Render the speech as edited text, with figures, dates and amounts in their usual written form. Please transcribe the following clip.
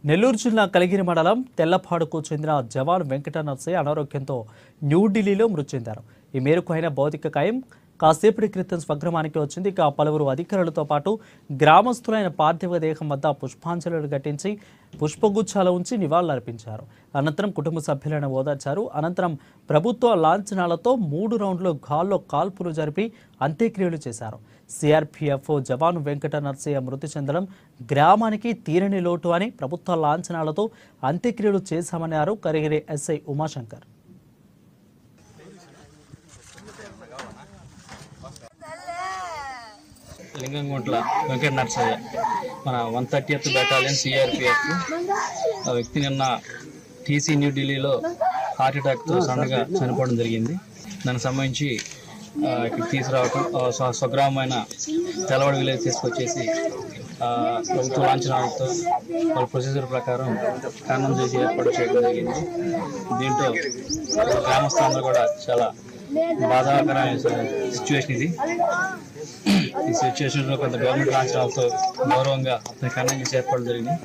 నెల్లూరు జిల్లా కలిగిరి మండలం తెల్లపాడుకు చెందిన జవాన్ వెంకట నర్సయ్య అనారోగ్యంతో న్యూఢిల్లీలో మృతి చెందారు. ఈ మేరకు ఆయన భౌతిక కాయం కాసేపటి క్రితం స్వగ్రామానికి వచ్చింది. ఇక పలువురు అధికారులతో పాటు గ్రామస్తులైన పార్థివ దేహం వద్ద పుష్పాంజలులు ఘటించి పుష్పగుచ్చాలు ఉంచి నివాళులర్పించారు. అనంతరం కుటుంబ సభ్యులను ఓదార్చారు. అనంతరం ప్రభుత్వ లాంఛనాలతో 3 రౌండ్లు గాల్లో కాల్పులు జరిపి అంత్యక్రియలు చేశారు. సిఆర్పీఎఫ్ జవాను వెంకట నర్సయ్య మృతి చెందడం గ్రామానికి తీరని లోటు అని ప్రభుత్వ లాంఛనాలతో అంత్యక్రియలు చేశామన్నారు కలిగిరి ఎస్ఐ ఉమాశంకర్. లింగంగుంట్ల వెంకట నర్సయ్య మన 130th బెటాలియన్ సిఆర్పిఎఫ్ ఆ వ్యక్తి నిన్న టీసీ న్యూఢిల్లీలో హార్ట్ అటాక్తో సడన్గా చనిపోవడం జరిగింది. దానికి సంబంధించి ఇక్కడ తీసుకురావటం స్వగ్రామమైన తెల్లవాడు విలేజ్ తీసుకొచ్చేసి ప్రభుత్వ లాంఛనాలతో వాళ్ళ ప్రొసీజర్ ప్రకారం ఖననం చేసి ఏర్పాటు చేయడం జరిగింది. దీంట్లో గ్రామస్తులందరూ కూడా చాలా బాధాకరమైన సిచ్యువేషన్ ఇది. ఈ సిచ్యువేషన్లో కొంత గవర్నమెంట్ లాంఛనాలతో గౌరవంగా ఖననం చేసి ఏర్పాటు జరిగింది.